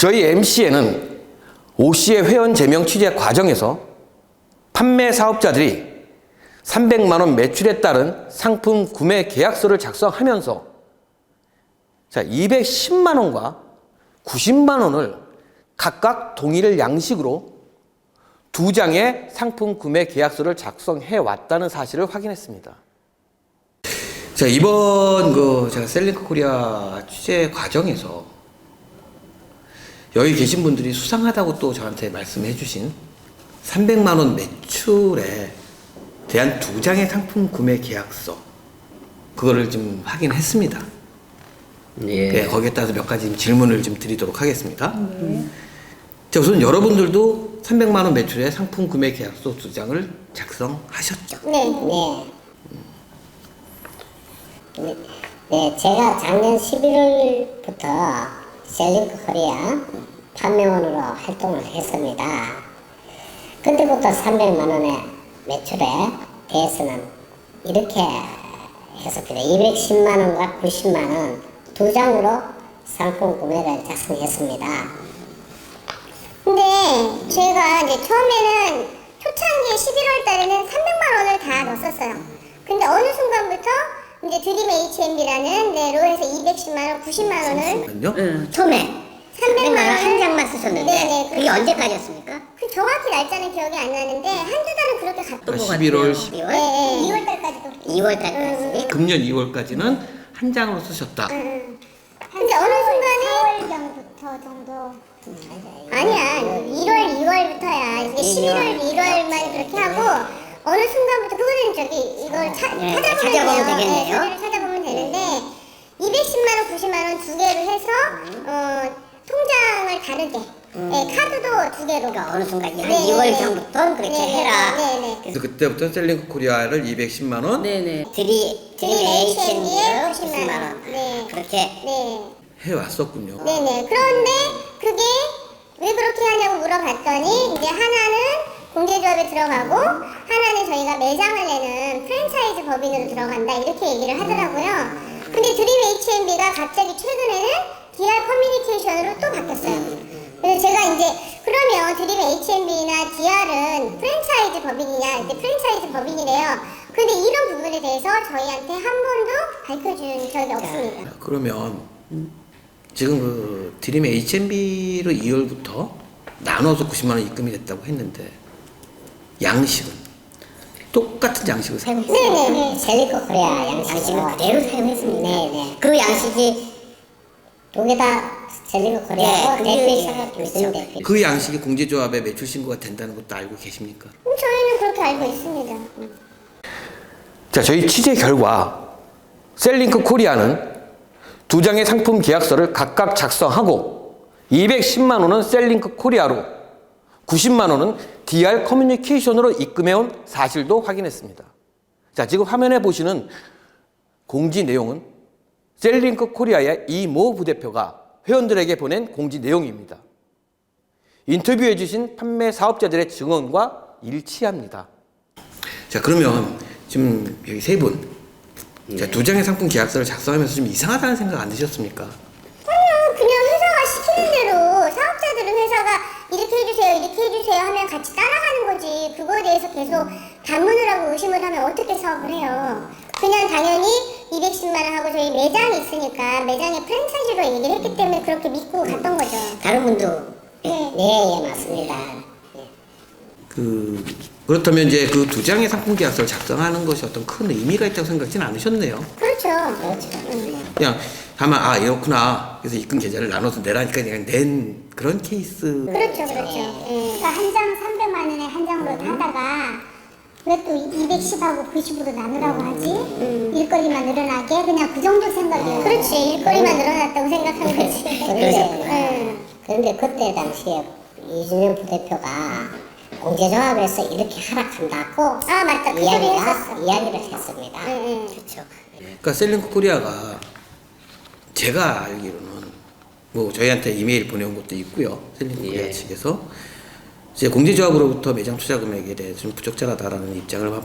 저희 MC에는 OC의 회원 제명 취재 과정에서 판매 사업자들이 300만 원 매출에 따른 상품 구매 계약서를 작성하면서 210만 원과 90만 원을 각각 동일 양식으로 두 장의 상품 구매 계약서를 작성해 왔다는 사실을 확인했습니다. 자, 이번 제가 셀링크 코리아 취재 과정에서 여기 계신 분들이 수상하다고 또 저한테 말씀해 주신 300만 원 매출에 대한 두 장의 상품 구매 계약서, 그거를 좀 확인했습니다. 예. 네, 거기에 따라서 몇 가지 질문을 좀 드리도록 하겠습니다. 자, 우선 여러분들도 300만 원 매출의 상품 구매 계약서 두 장을 작성하셨죠? 네. 네, 제가 작년 11월부터 셀링크 코리아 판매원으로 활동을 했습니다. 그때부터 300만 원의 매출에 대해서는 이렇게 했었습니다. 210만 원과 90만 원 두 장으로 상품 구매를 작성했습니다. 근데 제가 이제 처음에는 초창기에 11월 달에는 300만 원을 다 넣었었어요. 근데 어느 순간부터 이제 드림 H&B라는 데로 해서 210만 원, 90만 원을 잠깐만요. 처음에 300만 원 한 장만 쓰셨는데 네네, 그게 언제까지였습니까? 그 정확히 날짜는 기억이 안 나는데 한두 달은 그렇게 갔던 것 같아요. 11월, 12월? 네, 2월 달까지도. 2월 달까지. 금년 2월까지는 한 장으로 쓰셨다. 근데 어느 순간에 4월경부터 정도. 아니야, 2월부터야. 이게 11월, 1월만 그렇게 하고 어느 순간부터 그거는 이걸 찾아보면 찾아보면 돼요. 되겠네요. 자료를 찾아보면 되는데 210만 원, 90만 원 두 개를 해서 통장을 다르게. 네, 카드도 두 개로. 그러니까 어느 순간 한 네, 2월 네, 전부터 그렇게 네, 해라. 네네. 그래서 그때부터 셀링크 코리아를 210만 원 네네. 드림 H&B를 90만 원. 네. 그렇게 네. 해왔었군요. 네네. 그런데 그게 왜 그렇게 하냐고 물어봤더니 이제 하나는 공제조합에 들어가고 하나는 저희가 매장을 내는 프랜차이즈 법인으로 들어간다 이렇게 얘기를 하더라고요. 근데 드림 H&B가 갑자기 최근에는 DR 커뮤니케이션으로 또 바뀌었어요. 그래서 제가 이제 그러면 드림 H&B나 DR은 프랜차이즈 법인이냐? 이제 프랜차이즈 법인이래요. 근데 이런 부분에 대해서 저희한테 한 번도 밝혀준 적이 없습니다. 그러면 지금 그 드림 H&B로 2월부터 나눠서 90만 원 입금이 됐다고 했는데 양식은 똑같은 양식을 사용했어요. 네네네. 셀링크 코리아 양식은 그대로 사용했습니다. 네네. 그 양식이 두 개 다 셀링크 코리아고 네, 대표이사가 그게 교수님 대표. 그 양식이 공제조합에 매출 신고가 된다는 것도 알고 계십니까? 저희는 그렇게 알고 있습니다. 자, 저희 취재 결과 셀링크 코리아는 두 장의 상품 계약서를 각각 작성하고 210만 원은 셀링크 코리아로 90만 원은 DR 커뮤니케이션으로 입금해온 사실도 확인했습니다. 자, 지금 화면에 보시는 공지 내용은 셀링크 코리아의 이모 부대표가 회원들에게 보낸 공지 내용입니다. 인터뷰해 주신 판매 사업자들의 증언과 일치합니다. 자, 그러면 지금 여기 세 분, 자, 두 장의 상품 계약서를 작성하면서 좀 이상하다는 생각 안 드셨습니까? 그냥 회사가 시키는 대로 사업자들은 회사가 이렇게 해주세요 이렇게 해주세요 하면 같이 따라가는 거지. 그거에 대해서 계속 반문을 하고 의심을 하면 어떻게 사업을 해요. 그냥 당연히 210만 원 하고 저희 매장이 있으니까 매장에 프랜차이즈로 얘기를 했기 때문에 그렇게 믿고 갔던 거죠. 다른 분도 네, 맞습니다. 그렇다면 이제 그 두 장의 상품 계약서를 작성하는 것이 어떤 큰 의미가 있다고 생각지는 않으셨네요. 그렇죠. 그냥 다만 이렇구나. 그래서 입금 계좌를 나눠서 내라니까 그냥 낸 그런 케이스. 그렇죠. 그러니까 한 장 300만 원에 한 장으로 하다가 왜 또 210하고 90으로 나누라고 하지? 일거리만 늘어나게 그냥 그 정도 생각이에요. 그렇지. 일거리만 늘어났다고 생각하는 거지. 그런데 그때 당시에 이준영 부대표가 공제조합에서 이렇게 하락한다고 아 맞다. 그 소리 했었어. 이야기를 했습니다. 그렇죠. 그러니까 셀링크 코리아가 제가 알기로는 뭐 저희한테 이메일 보내온 것도 있고요. 셀링크 코리아 측에서 이제 공제조합으로부터 매장 투자 금액에 대해서 좀 부적절하다라는 입장을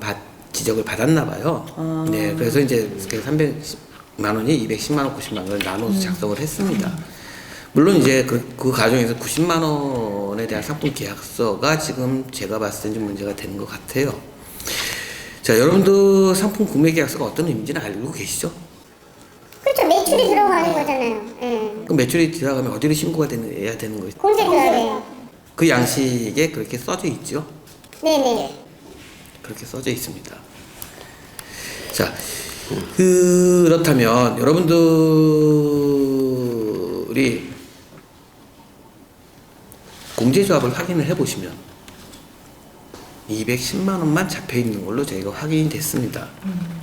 지적을 받았나 봐요. 네, 그래서 이제 300만 원이 210만 원, 90만 원을 나눠서 작성을 했습니다. 물론 이제 그 과정에서 90만 원에 대한 상품 계약서가 지금 제가 봤을 때 좀 문제가 되는 것 같아요. 자, 여러분도 상품 구매 계약서가 어떤 의미인지는 알고 계시죠? 그렇죠. 매출이 들어가는 거잖아요. 예. 그 매출이 들어가면 어디로 신고가 해야 되는 거죠? 공제조합에. 그 양식에 그렇게 써져 있죠? 네네. 그렇게 써져 있습니다. 자, 그렇다면 여러분들이 공제조합을 확인을 해보시면 210만 원만 잡혀 있는 걸로 저희가 확인이 됐습니다.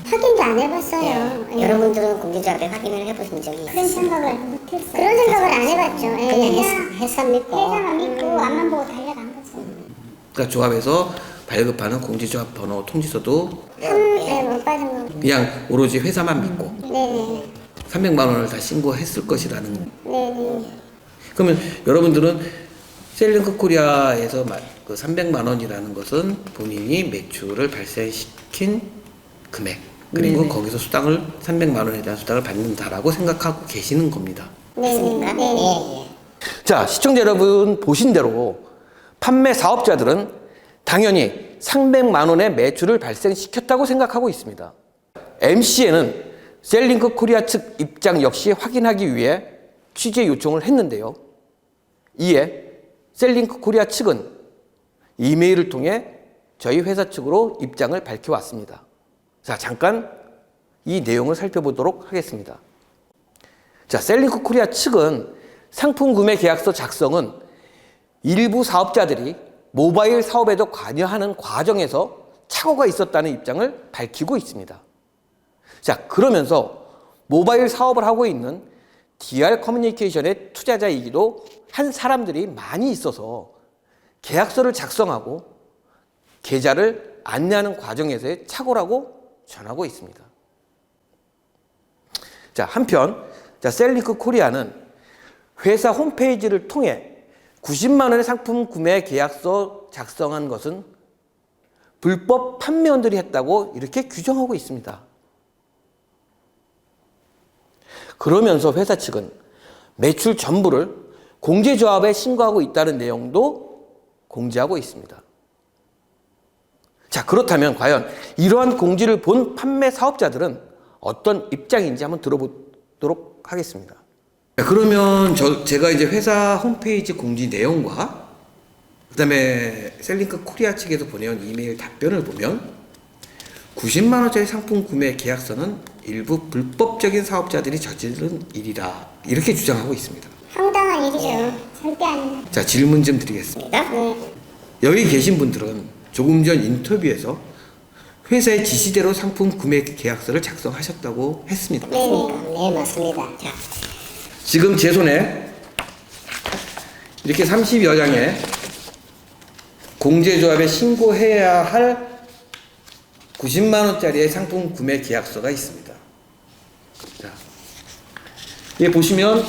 확인도 안 해봤어요. 예. 여러분들은 공제조합에 확인을 해보신 적이 그런 있으세요? 생각을 못했어요. 그런 생각을 안 해봤죠. 예. 그냥 회사 믿고 회사만 믿고 앞만 보고 달려간 거죠. 그러니까 조합에서 발급하는 공제조합 번호 통지서도 못 받은 거. 그냥 오로지 회사만 믿고 네네. 300만 원을 다 신고했을 것이라는. 네네. 그러면 여러분들은 셀링크 코리아에서 그 300만 원이라는 것은 본인이 매출을 발생시킨 금액, 그리고 거기서 수당을 300만 원에 대한 수당을 받는다라고 생각하고 계시는 겁니다. 네네. 네네. 자, 시청자 여러분 보신 대로 판매 사업자들은 당연히 300만 원의 매출을 발생시켰다고 생각하고 있습니다. MC에는 셀링크 코리아 측 입장 역시 확인하기 위해 취재 요청을 했는데요. 이에 셀링크 코리아 측은 이메일을 통해 저희 회사 측으로 입장을 밝혀왔습니다. 자, 잠깐 이 내용을 살펴보도록 하겠습니다. 자, 셀링크 코리아 측은 상품 구매 계약서 작성은 일부 사업자들이 모바일 사업에도 관여하는 과정에서 착오가 있었다는 입장을 밝히고 있습니다. 자, 그러면서 모바일 사업을 하고 있는 DR 커뮤니케이션의 투자자이기도 한 사람들이 많이 있어서 계약서를 작성하고 계좌를 안내하는 과정에서의 착오라고 전하고 있습니다. 자, 한편 셀링크 코리아는 회사 홈페이지를 통해 90만 원의 상품 구매 계약서 작성한 것은 불법 판매원들이 했다고 이렇게 규정하고 있습니다. 그러면서 회사 측은 매출 전부를 공제조합에 신고하고 있다는 내용도 공지하고 있습니다. 자, 그렇다면 과연 이러한 공지를 본 판매 사업자들은 어떤 입장인지 한번 들어보도록 하겠습니다. 그러면 제가 이제 회사 홈페이지 공지 내용과 그다음에 셀링크 코리아 측에서 보내온 이메일 답변을 보면 90만 원짜리 상품 구매 계약서는 일부 불법적인 사업자들이 저지른 일이라 이렇게 주장하고 있습니다. 황당한 일이죠. 절대 아닙니다. 자, 질문 좀 드리겠습니다. 네. 여기 계신 분들은 조금 전 인터뷰에서 회사의 지시대로 상품 구매 계약서를 작성하셨다고 했습니다. 네, 맞습니다. 자, 지금 제 손에 이렇게 30여 장의 공제조합에 신고해야 할 90만 원짜리의 상품 구매 계약서가 있습니다. 자, 여기 보시면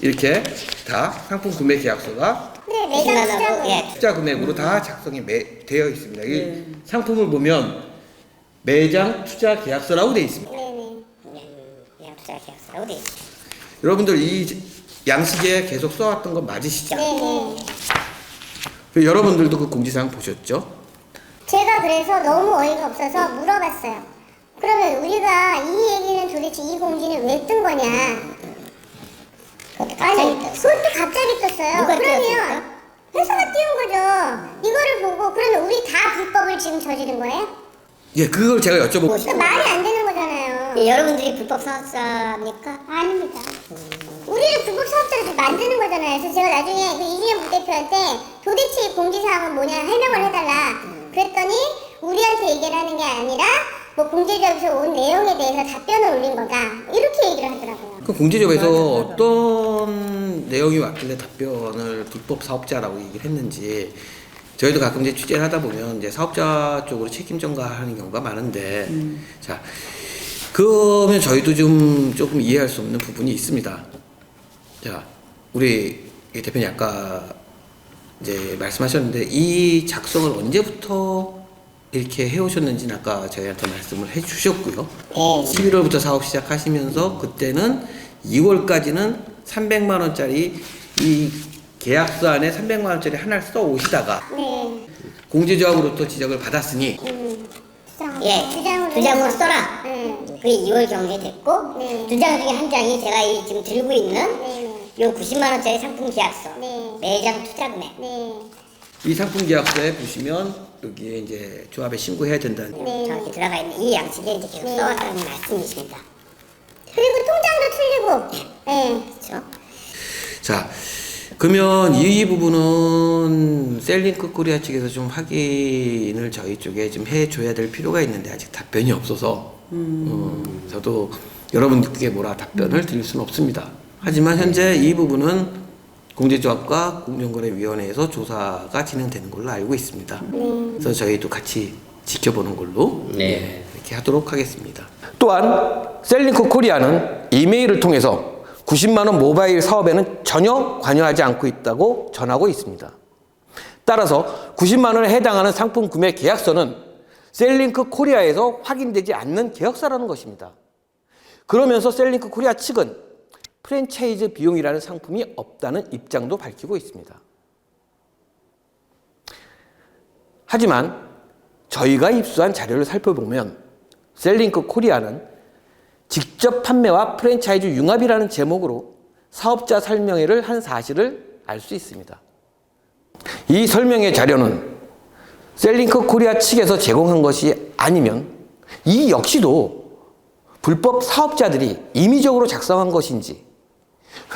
이렇게 다 상품 구매 계약서가 네, 매장 수정은. 예. 숫자 금액으로 다 작성이 되어 있습니다. 이 상품을 보면 매장 투자 계약서라고 되어 있습니다. 네네. 그냥 투자 계약서라고 돼 있어요. 여러분들 이 양식에 계속 써왔던 거 맞으시죠? 네네. 여러분들도 그 공지사항 보셨죠? 제가 그래서 너무 어이가 없어서 물어봤어요. 그러면 우리가 이 얘기는 도대체 이 공지는 왜 뜬 거냐? 아니, 그것도 갑자기 떴어요. 누가 그러면 띄웠습니까? 회사가 띄운 거죠. 이거를 보고 그러면 우리 다 불법을 지금 저지른 거예요? 예, 그걸 제가 여쭤보고 그러니까 말이 안 되는 거잖아요. 예, 여러분들이 불법 사업자입니까? 아닙니다. 우리를 불법 사업자를 만드는 거잖아요. 그래서 제가 나중에 그 이준현 부대표한테 도대체 이 공지사항은 뭐냐 해명을 해달라. 그랬더니 우리한테 얘기를 하는 게 아니라 뭐 공제조합에서 온 내용에 대해서 답변을 올린 거다. 이렇게 얘기를 하더라고요. 그 공제조합에서 어떤 내용이 왔길래 답변을 불법 사업자라고 얘기를 했는지 저희도 가끔 이제 취재를 하다 보면 이제 사업자 쪽으로 책임 전가하는 경우가 많은데 자, 그러면 저희도 좀 조금 이해할 수 없는 부분이 있습니다. 자, 우리 대표님 아까 이제 말씀하셨는데 이 작성을 언제부터 이렇게 해오셨는지는 아까 저희한테 말씀을 해주셨고요. 네. 11월부터 사업 시작하시면서 그때는 2월까지는 300만 원짜리 이 계약서 안에 300만 원짜리 하나를 써 오시다가 네. 공제조합으로부터 지적을 받았으니 예, 두 장으로 써라. 그게 2월 경제됐고 네. 두 장 중에 한 장이 제가 지금 들고 있는 네. 요 90만 원짜리 상품 계약서 네. 매장 투자 금액. 네. 이 상품 계약서에 보시면 여기에 이제 조합에 신고해야 된다는 네. 정확히 들어가 있는 이 양식에 이제 계속 네. 써왔다는 말씀이십니다. 그리고 통장도 틀리고. 네. 그렇죠? 자, 그러면 이 부분은 셀링크 코리아 측에서 좀 확인을 저희 쪽에 좀 해줘야 될 필요가 있는데 아직 답변이 없어서 저도 여러분들께 뭐라 답변을 드릴 수는 없습니다. 하지만 현재 이 부분은 공제조합과 공정거래위원회에서 조사가 진행되는 걸로 알고 있습니다. 그래서 저희도 같이 지켜보는 걸로 이렇게 하도록 하겠습니다. 또한 셀링크 코리아는 이메일을 통해서 90만 원 모바일 사업에는 전혀 관여하지 않고 있다고 전하고 있습니다. 따라서 90만 원에 해당하는 상품 구매 계약서는 셀링크 코리아에서 확인되지 않는 계약서라는 것입니다. 그러면서 셀링크 코리아 측은 프랜차이즈 비용이라는 상품이 없다는 입장도 밝히고 있습니다. 하지만 저희가 입수한 자료를 살펴보면 셀링크 코리아는 직접 판매와 프랜차이즈 융합이라는 제목으로 사업자 설명회를 한 사실을 알 수 있습니다. 이 설명회 자료는 셀링크 코리아 측에서 제공한 것이 아니면 이 역시도 불법 사업자들이 임의적으로 작성한 것인지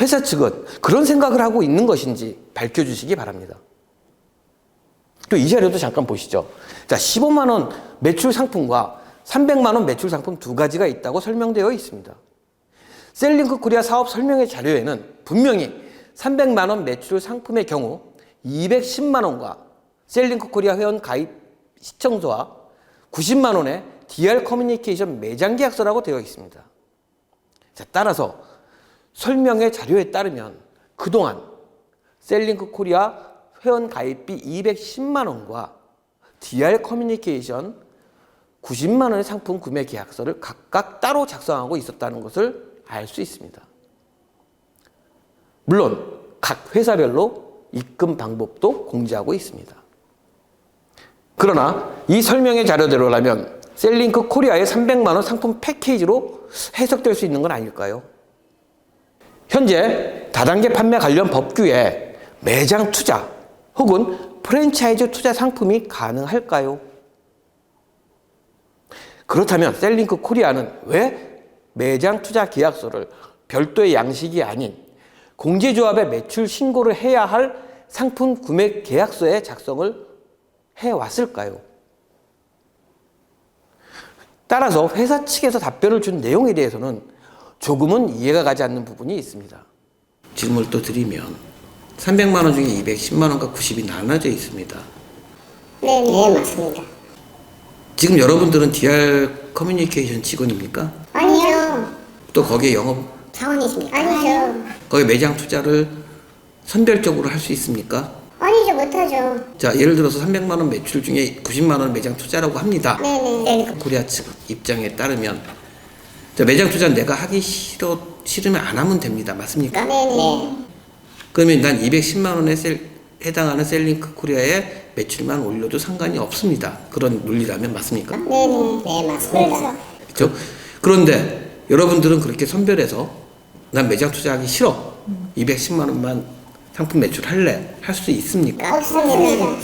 회사 측은 그런 생각을 하고 있는 것인지 밝혀주시기 바랍니다. 또 이 자료도 잠깐 보시죠. 자, 15만 원 매출 상품과 300만 원 매출 상품 두 가지가 있다고 설명되어 있습니다. 셀링크 코리아 사업 설명회 자료에는 분명히 300만 원 매출 상품의 경우 210만 원과 셀링크 코리아 회원 가입 시청소와 90만 원의 DR 커뮤니케이션 매장 계약서라고 되어 있습니다. 자, 따라서 설명회 자료에 따르면 그동안 셀링크 코리아 회원 가입비 210만 원과 DR 커뮤니케이션 90만 원의 상품 구매 계약서를 각각 따로 작성하고 있었다는 것을 알 수 있습니다. 물론 각 회사별로 입금 방법도 공지하고 있습니다. 그러나 이 설명의 자료대로라면 셀링크 코리아의 300만 원 상품 패키지로 해석될 수 있는 건 아닐까요? 현재 다단계 판매 관련 법규에 매장 투자 혹은 프랜차이즈 투자 상품이 가능할까요? 그렇다면 셀링크 코리아는 왜 매장 투자 계약서를 별도의 양식이 아닌 공제조합의 매출 신고를 해야 할 상품 구매 계약서에 작성을 해왔을까요? 따라서 회사 측에서 답변을 준 내용에 대해서는 조금은 이해가 가지 않는 부분이 있습니다. 질문을 또 드리면 300만 원 중에 210만 원과 90이 나눠져 있습니다. 네, 맞습니다. 지금 여러분들은 DR 커뮤니케이션 직원입니까? 아니죠. 또 거기에 영업, 사원이십니까? 아니죠. 거기 매장 투자를 선별적으로 할 수 있습니까? 아니죠. 못하죠. 자, 예를 들어서 300만 원 매출 중에 90만 원 매장 투자라고 합니다. 네네. 코리아 측 입장에 따르면 자, 매장 투자는 내가 하기 싫으면 안 하면 됩니다. 맞습니까? 네네. 그러면 난 210만 원에 해당하는 셀링크 코리아의 매출만 올려도 상관이 없습니다. 그런 논리라면 맞습니까? 네네. 네, 맞습니다. 그렇죠. 그렇죠? 그런데 여러분들은 그렇게 선별해서 난 매장 투자하기 싫어. 210만 원만 상품 매출할래. 할 수 있습니까? 없습니다.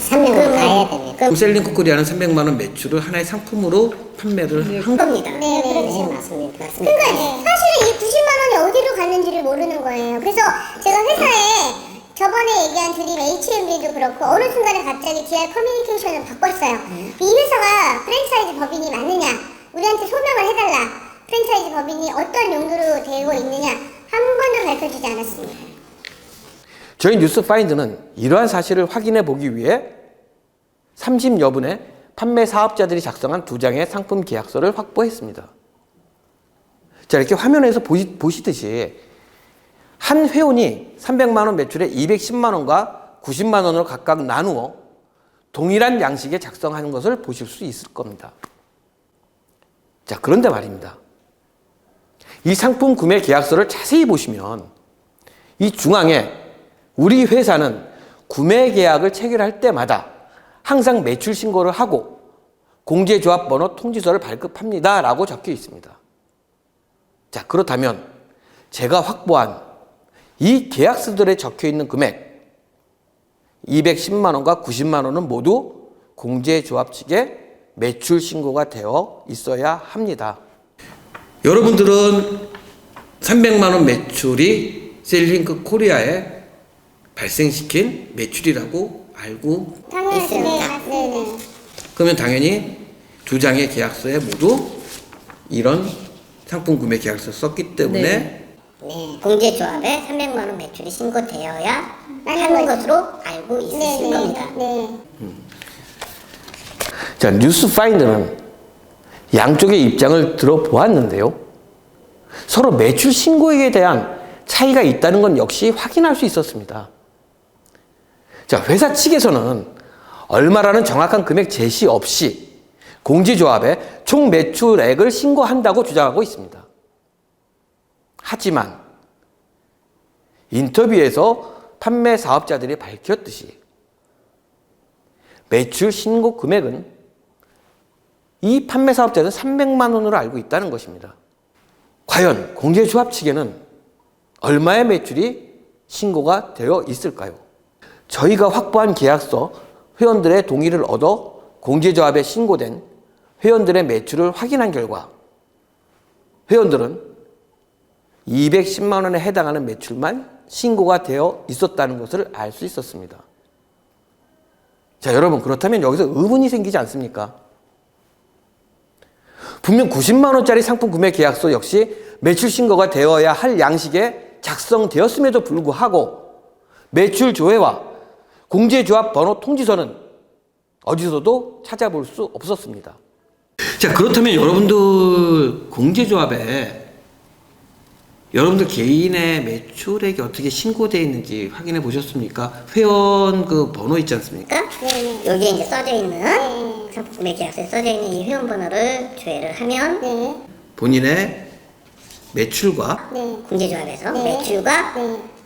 300만 가야 됩니다. 그럼 셀링크 코리아는 300만 원 매출을 하나의 상품으로 판매를 한 겁니다. 네, 그렇죠. 네, 맞습니다. 그러니까 사실은 이 90만 원이 어디로 갔는지를 모르는 거예요. 그래서 제가 회사에 저번에 얘기한 드림 HMB도 그렇고 어느 순간에 갑자기 DR 커뮤니케이션을 바꿨어요. 이 회사가 프랜차이즈 법인이 맞느냐, 우리한테 소명을 해달라. 프랜차이즈 법인이 어떤 용도로 되고 있느냐 한 번도 밝혀지지 않았습니다. 저희 뉴스파인드는 이러한 사실을 확인해 보기 위해 30여 분의 판매 사업자들이 작성한 2장의 상품 계약서를 확보했습니다. 자, 이렇게 화면에서 보시듯이 한 회원이 300만 원 매출에 210만 원과 90만 원으로 각각 나누어 동일한 양식에 작성하는 것을 보실 수 있을 겁니다. 자, 그런데 말입니다. 이 상품 구매 계약서를 자세히 보시면 이 중앙에 우리 회사는 구매 계약을 체결할 때마다 항상 매출 신고를 하고 공제조합 번호 통지서를 발급합니다 라고 적혀 있습니다. 자, 그렇다면 제가 확보한 이 계약서들에 적혀 있는 금액 210만 원과 90만 원은 모두 공제조합 측에 매출 신고가 되어 있어야 합니다. 여러분들은 300만 원 매출이 셀링크 코리아에 발생시킨 매출이라고 알고 당연히 있습니다. 네. 그러면 당연히 두 장의 계약서에 모두 이런 상품 구매 계약서 썼기 때문에 네, 공제조합에 300만 원 매출이 신고되어야 맞는 하는 거죠. 것으로 알고 있으신 겁니다. 네. 자, 뉴스파인더는 양쪽의 입장을 들어보았는데요. 서로 매출 신고액에 대한 차이가 있다는 건 역시 확인할 수 있었습니다. 자, 회사 측에서는 얼마라는 정확한 금액 제시 없이 공제조합에 총 매출액을 신고한다고 주장하고 있습니다. 하지만 인터뷰에서 판매 사업자들이 밝혔듯이 매출 신고 금액은 이 판매 사업자는 300만 원으로 알고 있다는 것입니다. 과연 공제조합 측에는 얼마의 매출이 신고가 되어 있을까요? 저희가 확보한 계약서 회원들의 동의를 얻어 공제조합에 신고된 회원들의 매출을 확인한 결과 회원들은 210만 원에 해당하는 매출만 신고가 되어 있었다는 것을 알 수 있었습니다. 자, 여러분, 그렇다면 여기서 의문이 생기지 않습니까? 분명 90만 원짜리 상품 구매 계약서 역시 매출 신고가 되어야 할 양식에 작성되었음에도 불구하고 매출 조회와 공제조합 번호 통지서는 어디서도 찾아볼 수 없었습니다. 자, 그렇다면 여러분들 공제조합에 여러분들 개인의 매출액이 어떻게 신고되어 있는지 확인해 보셨습니까? 회원 그 번호 있지 않습니까? 여기에 이제 써져 있는 상품 구매 계약서에 써져 있는 이 회원 번호를 조회를 하면 본인의 매출과 공제조합에서 매출과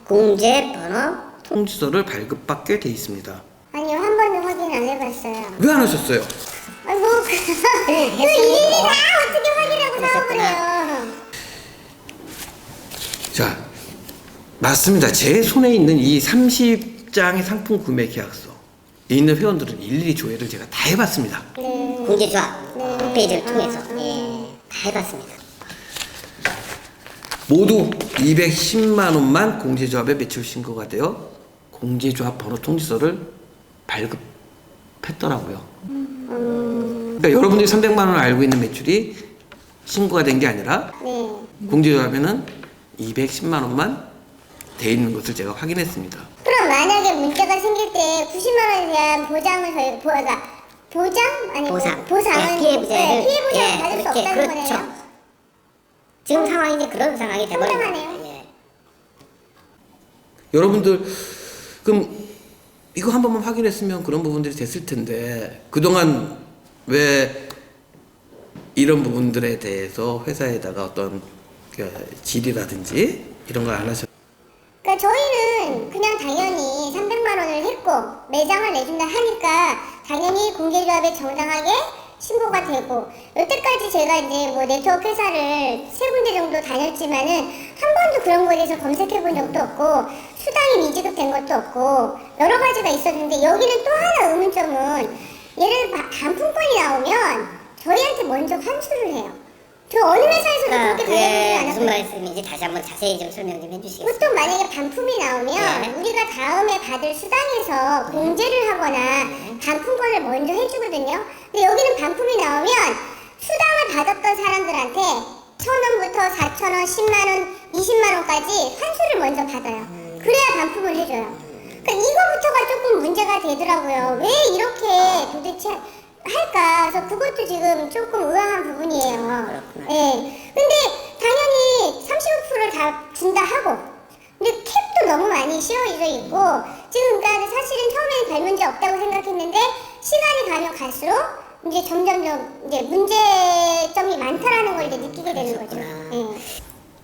공제 번호 통지서를 발급받게 돼 있습니다. 아니요, 한 번도 확인 안 해봤어요. 왜 안 하셨어요? 아니 뭐 그 일일이 다 어떻게 확인하고 사업을 해요. 자, 맞습니다. 제 손에 있는 이 30장의 상품 구매 계약서 있는 회원들은 일일이 조회를 제가 다 해봤습니다. 공제조합 홈페이지를 통해서 다 해봤습니다. 모두 210만 원만 공제조합에 매출 신고가 되어 공제조합 번호 통지서를 발급했더라고요. 그러니까 여러분들이 300만 원을 알고 있는 매출이 신고가 된 게 아니라 공제조합에는 210만 원만 돼 있는 것을 제가 확인했습니다. 그럼 만약에 문제가 생길 때 90만 원에 대한 보장을 저희 보장 아니 보상. 보상은 피해 보장을 피해 보장을 받을 수 그렇게, 없다는 그렇죠. 거네요. 지금 상황이 이제 그런 상황이 돼버린 상당하네요. 거예요. 예. 여러분들 그럼 이거 한 번만 확인했으면 그런 부분들이 됐을 텐데 그동안 왜 이런 부분들에 대해서 회사에다가 어떤 그 질이라든지 이런 걸 안 하셨? 그러니까 저희는 그냥 당연히 300만 원을 했고 매장을 내준다 하니까 당연히 공제조합에 정당하게 신고가 되고 여태까지 제가 이제 뭐 네트워크 회사를 3군데 정도 다녔지만은 한 번도 그런 거에 대해서 검색해 본 적도 없고 수당이 미지급된 것도 없고 여러 가지가 있었는데 여기는 또 하나 의문점은 예를 들어 반품권이 나오면 저희한테 먼저 환수를 해요. 저 어느 회사에서도 그렇게 그게 당해보지 무슨 않았어요. 말씀인지 다시 한번 자세히 좀 설명 좀 해주시겠어요? 보통 만약에 반품이 나오면 우리가 다음에 받을 수당에서 공제를 하거나 반품권을 먼저 해주거든요. 근데 여기는 반품이 나오면 수당을 받았던 사람들한테 1,000원부터 4,000원, 10만원, 20만원까지 환수를 먼저 받아요. 그래야 반품을 해줘요. 그러니까 이거부터가 조금 문제가 되더라고요. 왜 이렇게 도대체 할까? 그래서 그것도 지금 조금 의아한 부분이에요. 예. 근데 당연히 35%를 다 준다 하고, 근데 캡도 너무 많이 씌워져 있고, 지금 그러니까 사실은 처음에는 별 문제 없다고 생각했는데, 시간이 가면 갈수록 이제 점점점 이제 문제점이 많다라는 걸 이제 느끼게 되는 거죠. 예.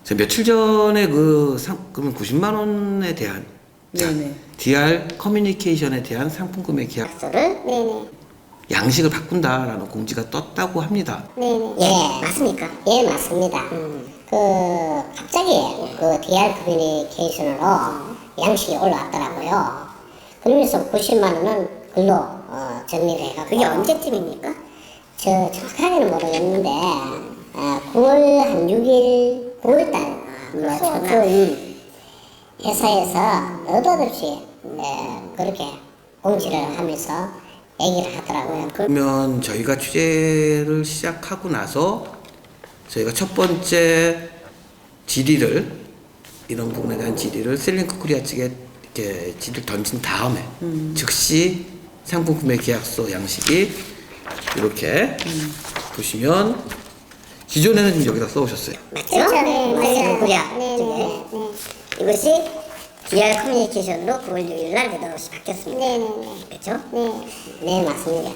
저 며칠 전에 그 그러면 90만 원에 대한 네네. DR 커뮤니케이션에 대한 상품구매 계약서를 네네. 양식을 바꾼다라는 공지가 떴다고 합니다. 네네. 예, 맞습니까? 예, 맞습니다. 갑자기 그 DR 커뮤니케이션으로 양식이 올라왔더라고요. 그러면서 90만 원은 글로 정리를 해가지고. 그게 언제쯤입니까? 저 정확하게는 모르겠는데 9월 한 6일, 9월달 초쯤 회사에서 느닷없이 그렇게 공지를 하면서 얘기를 하더라고요. 그러면 저희가 취재를 시작하고 나서 저희가 첫 번째 질의를 이런 부분에 대한 질의를 셀링크 코리아 측에 이렇게 질의를 던진 다음에 즉시 상품 구매 계약서 양식이 이렇게 보시면 기존에는 지금 여기다 써오셨어요. 맞죠? 그렇죠. 네, 맞아요. 코리아 네, 쪽에. 네, 네. 이것이 DR 커뮤니케이션으로 9월 6일 날 느닷없이 바뀌었습니다. 네네네. 그렇죠? 네. 네, 맞습니다.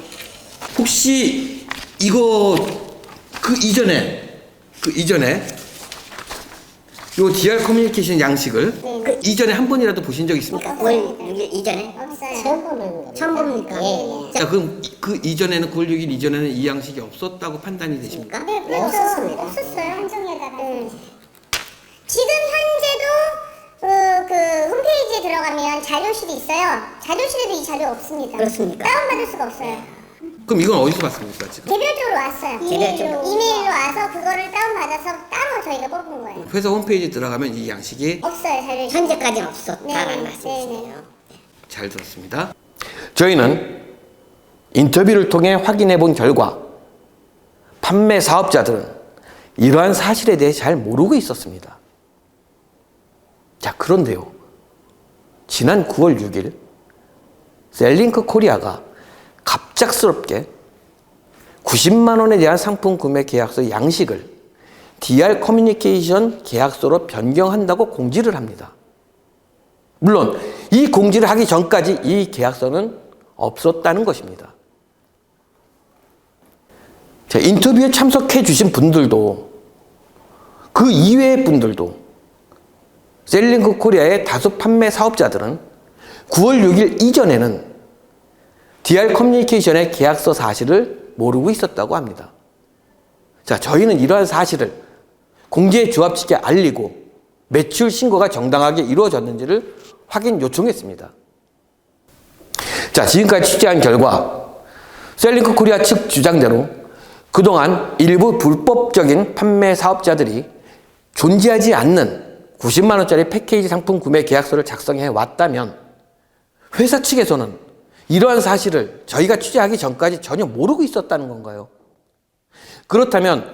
혹시 이거 그 이전에 요 DR 커뮤니케이션 양식을 그 이전에 한 번이라도 보신 적 있습니까? 9월 6일 이전에 없어요. 처음 보는 겁니다. 처음 봅니까? 예, 예. 자, 그럼 그 이전에는 9월 6일 이전에는 이 양식이 없었다고 판단이 되십니까? 네, 네, 없었습니다. 없었어요. 한정에다가. 지금 현재도 그 홈페이지에 들어가면 자료실이 있어요. 자료실에도 이 자료 없습니다. 그렇습니까? 다운받을 수가 없어요. 그럼 이건 어디서 봤습니까, 지금? 개별적으로 왔어요. 개별적으로. 이메일로 와서 그거를 다운받아서 따로 저희가 뽑은 거예요. 회사 홈페이지 들어가면 이 양식이 없어요, 자료실. 현재까지는 없었다라는 네, 말씀이시네요. 잘 들었습니다. 저희는 인터뷰를 통해 확인해 본 결과 판매 사업자들은 이러한 사실에 대해 잘 모르고 있었습니다. 자, 그런데요. 지난 9월 6일 셀링크 코리아가 갑작스럽게 90만 원에 대한 상품 구매 계약서 양식을 DR 커뮤니케이션 계약서로 변경한다고 공지를 합니다. 물론 이 공지를 하기 전까지 이 계약서는 없었다는 것입니다. 자, 인터뷰에 참석해 주신 분들도 그 이외의 분들도 셀링크 코리아의 다수 판매 사업자들은 9월 6일 이전에는 DR 커뮤니케이션의 계약서 사실을 모르고 있었다고 합니다. 자, 저희는 이러한 사실을 공제 조합 측에 알리고 매출 신고가 정당하게 이루어졌는지를 확인 요청했습니다. 자, 지금까지 취재한 결과 셀링크 코리아 측 주장대로 그동안 일부 불법적인 판매 사업자들이 존재하지 않는 90만 원짜리 패키지 상품 구매 계약서를 작성해 왔다면 회사 측에서는 이러한 사실을 저희가 취재하기 전까지 전혀 모르고 있었다는 건가요? 그렇다면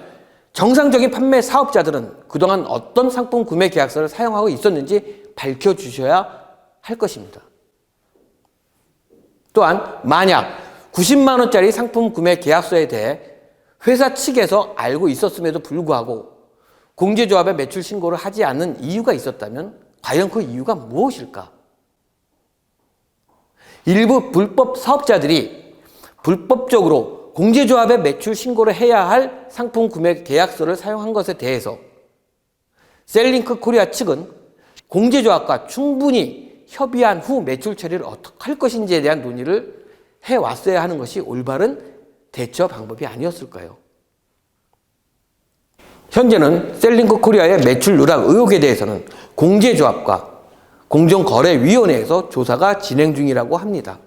정상적인 판매 사업자들은 그동안 어떤 상품 구매 계약서를 사용하고 있었는지 밝혀주셔야 할 것입니다. 또한 만약 90만 원짜리 상품 구매 계약서에 대해 회사 측에서 알고 있었음에도 불구하고 공제조합에 매출 신고를 하지 않는 이유가 있었다면 과연 그 이유가 무엇일까? 일부 불법 사업자들이 불법적으로 공제조합에 매출 신고를 해야 할 상품 구매 계약서를 사용한 것에 대해서 셀링크 코리아 측은 공제조합과 충분히 협의한 후 매출 처리를 어떻게 할 것인지에 대한 논의를 해왔어야 하는 것이 올바른 대처 방법이 아니었을까요? 현재는 셀링크 코리아의 매출 누락 의혹에 대해서는 공제조합과 공정거래위원회에서 조사가 진행 중이라고 합니다.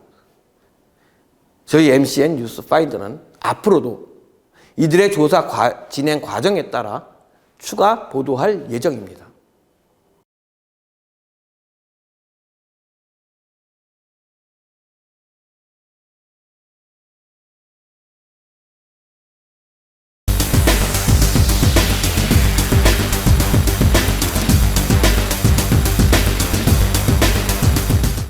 저희 MCN 뉴스파인더는 앞으로도 이들의 조사 진행 과정에 따라 추가 보도할 예정입니다.